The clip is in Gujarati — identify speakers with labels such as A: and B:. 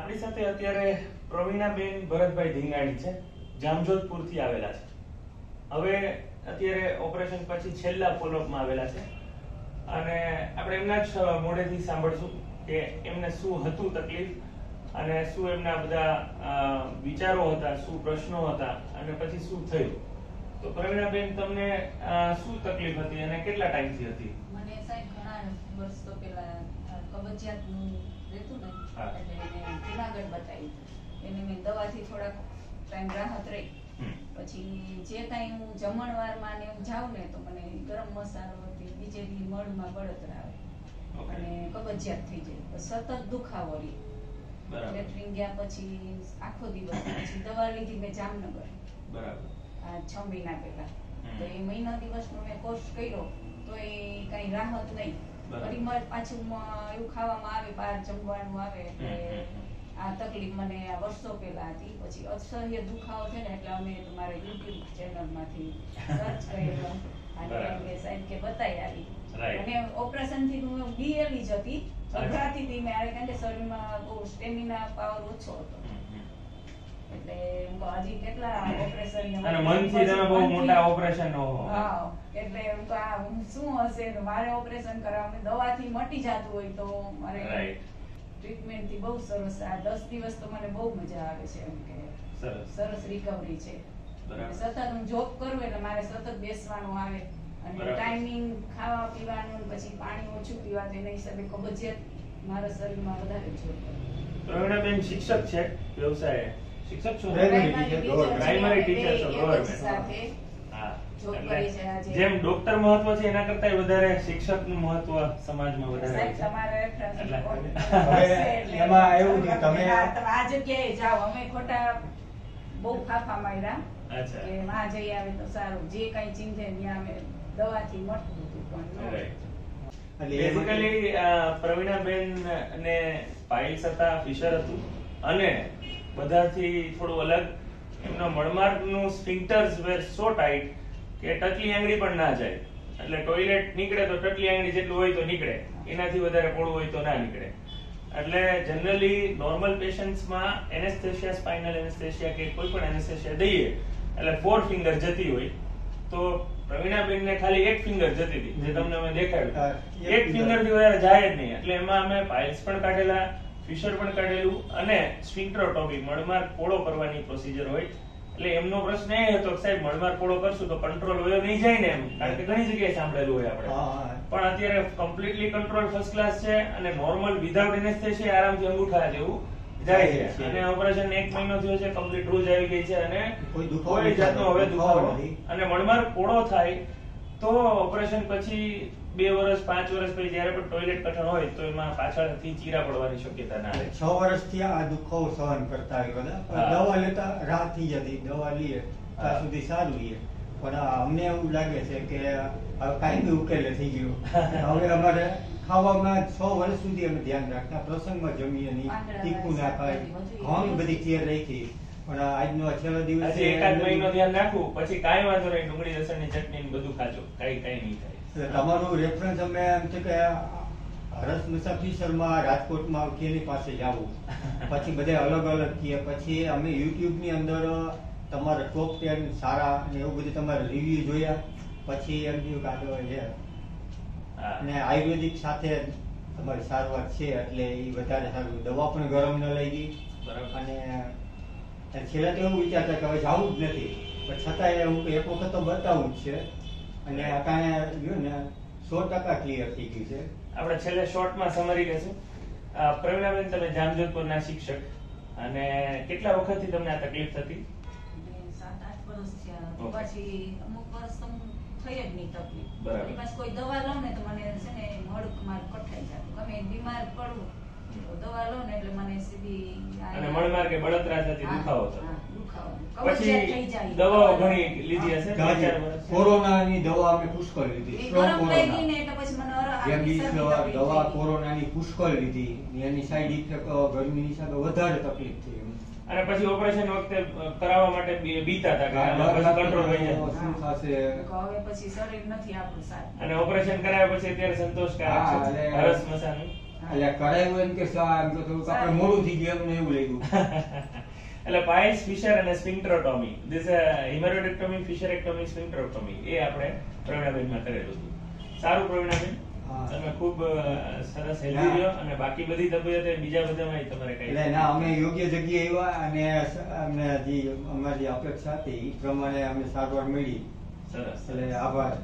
A: આપણી સાથે અત્યારે પ્રવીણાબેન ભરતભાઈ ધીંગાણી છે, જામજોધપુર થી આવેલા છે. હવે અત્યારે ઓપરેશન પછી છેલ્લા ફોલોઅપમાં આવેલા છે અને આપણે એમના જ મોઢેથી સાંભળશું કે એમને શું હતું તકલીફ અને શું એમના બધા વિચારો હતા, શું પ્રશ્નો હતા અને પછી શું થયું. તો પ્રવીણાબેન, તમને શું તકલીફ હતી અને કેટલા ટાઈમથી હતી?
B: મને સાહેબ ઘણા વર્ષો પહેલા કબજિયાતનું રહેતું ને, એટલે એને જુનાગઢ બતાવ્યું. એને મેં દવાથી થોડાક ટાઈમ રાહત રહી. પછી જે કાંઈ હું જમણવારમાં ને એમ જાઉં ને તો મને ગરમ મસાલો હતી, બીજે દી મળમાં બળતરા આવે અને કબજિયાત થઈ જાય, સતત દુખાવો રહે. લેટ્રિન ગયા પછી આખો દિવસ, પછી દવા લીધી મેં જામનગર,
A: બરાબર,
B: 6 મહિના પહેલા. તો એ મહિના દિવસનો મેં કોર્સ કર્યો તો એ કઈ રાહત નહીં. ફરી પાછું એવું ખાવામાં આવે, બહાર જમવાનું આવે, એટલે આ તકલીફ મને આ વર્ષો પહેલા હતી. પછી અસહ્ય દુખાવો છે ને, એટલે અમે તમારા યુટ્યુબ ચેનલમાંથી સર્ચ કર્યો અને સાહેબ કે બતાવી આવી. અને ઓપરેશન થી હું બીએલી જ હતી, ગભરાતી હતી મેં, કારણ કે શરીરમાં બહુ સ્ટેમિના પાવર ઓછો હતો. એટલે હજી કેટલા ઓપરેશન
A: અને મનથી તમે બહુ મોટા ઓપરેશન નો.
B: હા, એટલે આ શું હશે, મારે ઓપરેશન કરાવવાનું દવાથી મટી જતું હોય તો મારે ટ્રીટમેન્ટ થી બહુ સરસ. આ 10 દિવસ તો મને બહુ મજા આવે છે, એમ કે સરસ રિકવરી છે. સતત હું જોબ કરું એટલે મારે સતત બેસવાનું આવે અને ટાઈમિંગ ખાવા પીવાનું, પછી પાણી ઓછું પીવાનું, એના હિસાબે કબજિયાત મારા શરીરમાં વધારે જોર કરે.
A: પ્રવીણાબેન શિક્ષક છે, વ્યવસાય શિક્ષક છો,
B: પ્રાઇમરી ટીચર
A: છો ગવર્નમેન્ટ સાથે. હા, જેમ ડોક્ટર મહત્વ છે એના કરતા વધારે શિક્ષક નું મહત્વ સમાજમાં વધારે છે.
C: એમાં એવું કે તમે
B: આ જગ્યાએ જાઓ, અમે ખોટા બહુ ફાફા માર્યા કે માં જઈ આવે તો સારું, જે કઈ ચીંધે ત્યાં અમે દવાથી મટતું હતું. પણ
A: બેઝિકલી પ્રવીણાબેન ને પાઇલ્સ હતા, ફિશર હતું અને બધાથી થોડું અલગ. એમનો મળમાર્ગનું સ્ફિન્ક્ટર્સ વેર સો ટાઇટ કે ટચલી આંગળી પણ ના જાય. એટલે ટોયલેટ નીકળે તો ટચલી આંગળી જેટલું હોય તો નીકળે, એનાથી વધારે પોળું હોય તો ના નીકળે. એટલે જનરલી નોર્મલ પેશન્ટ્સમાં એનેસ્થેશિયા, સ્પાઇનલ એનેસ્થેશિયા કે કોઈ પણ એનેસ્થેશિયા દઈએ એટલે 4 ફિંગર જતી હોય, તો પ્રવીણાબેન ને ખાલી 1 ફિંગર જતી હતી, જે તમને અમે દેખાડ્યું. 1 ફિંગર થી વધારે જાય જ નહીં. એટલે એમાં અમે પાઇલ્સ પણ કાઢેલા, ફિશર પણ કાઢેલું અને સ્ફિન્ક્ટરોટોમી, મળમાર્ગ પોળો કરવાની પ્રોસિજર હોય. એટલે એમનો પ્રશ્ન એ હતો કે સાહેબ મળમાર્ગ પોળો કરશું તો કંટ્રોલ હોય નહીં જાય ને, એમ, કારણ કે ઘણી જગ્યાએ સાંભળેલું હોય આપણે. પણ અત્યારે કમ્પ્લીટલી કંટ્રોલ ફર્સ્ટ ક્લાસ છે અને નોર્મલ વિધાઉટ એનેસ્થેશિયા આરામથી અંગૂઠા જેવું જાય છે. અને ઓપરેશન 1 મહિનો થયો છે, કમ્પ્લીટ રૂજ આવી ગઈ છે અને કોઈ જાતનો હવે દુખાવો નથી. અને મળમાર્ગ પોળો થાય તો ઓપરેશન પછી 2 વર્ષ 5 વર્ષ પછી જયારે પણ ટોયલેટ કઠણ હોય તો એમાં પાછળથી ચીરા પડવાની શક્યતા ના રહે.
C: 6 વર્ષથી આ દુખાવો સહન કરતા આવ્યા હતા, દવા લેતા રાહત થઈ જતી, દવા લઈએ ત્યાં સુધી સારું રહીએ. પણ અમને એવું લાગે છે કે હવે કાયમી ઉકેલે થઈ ગયો. હવે અમારે ખાવામાં 6 વર્ષ સુધી અમે ધ્યાન રાખતા, પ્રસંગમાં જમીએ નહીં, તીખું ના ખાય, ઘણી બધી કેર રાખી. પણ આજનો છેલ્લો દિવસ છે,
A: 1 મહિનો ધ્યાન રાખવું, પછી કાંઈ વાંધો નહીં, ડુંગળી લસણની ચટણી બધું ખાજો, કાંઈ નહીં થાય.
C: તમારું રેફરન્સ અમે એમ છે કે હરસ મુસાફિસરમાં રાજકોટમાં કેની પાસે જવું, પછી બધા અલગ અલગ કીએ, પછી અમે યુટ્યુબ ની અંદર તમારા ટોપ 10 સારા ને એવું બધું તમારા રિવ્યુ જોયા, પછી એમ થયું કે આ છે અને આયુર્વેદિક સાથે તમારી સારવાર છે એટલે એ વધારે સારું. દવા પણ ગરમ ન લઈ ગઈ અને છેલ્લે તો એવું વિચારતા કે હવે જવું જ નથી, પણ છતાંય હું એક વખત તો બતાવું જ છે. અને આ કાંઈ ને 100% ક્લિયર થઈ ગયું છે.
A: આપણે છેલ્લે શોર્ટમાં સમરી લેશું. પ્રવીણાબેન, તમે જામજોધપુરના શિક્ષક, અને કેટલા વખતથી તમને આ તકલીફ થતી?
B: 7-8 વર્ષ થયા. પછી અમુક વર્ષ તો થઈ જ નહીં તકલીફ.
A: બરાબર.
B: પછી કોઈ દવા લઉં ને તો મને છે ને મળમાર્ગ કઠાઈ જાય. ગમે બીમાર પડું તો દવા લઉં ને એટલે મને સીધી
A: અને મળમાર્ગે બળતરા થતી, દુખાવો થતો.
B: પછી
A: દવાઓ ઘણી લીધી હશે.
C: કોરોનાની દવા અમે પુષ્કળ લીધી, દવા કોરોનાની પુષ્કળ લીધી, એની સાઈડ ઇફેક્ટ ગરમી હિસાબે વધારે તકલીફ થઈ.
A: અને પછી ઓપરેશન વખતે કરાવવા માટે બીતા હતા કે કંટ્રોલ થઈ જાય,
C: શું થશે,
B: હવે પછી શરીર નથી આપણું સારું.
A: અને ઓપરેશન કરાવ્યા પછી અત્યારે સંતોષકારક છે, હરસ મસાનું.
C: એટલે કરાયું એમ કે એમ તો થોડુંક આપણે મોડું થઈ ગયું એમને એવું લાગ્યું.
A: એટલે પાઇલ્સ ફિશર અને સ્ફિન્ક્ટરોટોમી, ધીસ હિમેરોઇડેક્ટોમી, ફિશરેક્ટોમી, સ્ફિન્ક્ટરોટોમી એ આપણે પ્રવીણાબેનમાં કરેલું હતું. સારું પ્રવીણાબેન, તમે ખૂબ સરસ હેલ્ધી રહ્યો અને બાકી બધી તબિયત બીજા બધામાં તમારે કઈ
C: એટલે ના અમે યોગ્ય જગ્યાએ આવ્યા અને અમને જે અમારી અપેક્ષા હતી એ પ્રમાણે અમે સારવાર મળી.
A: સરસ.
C: એટલે આભાર.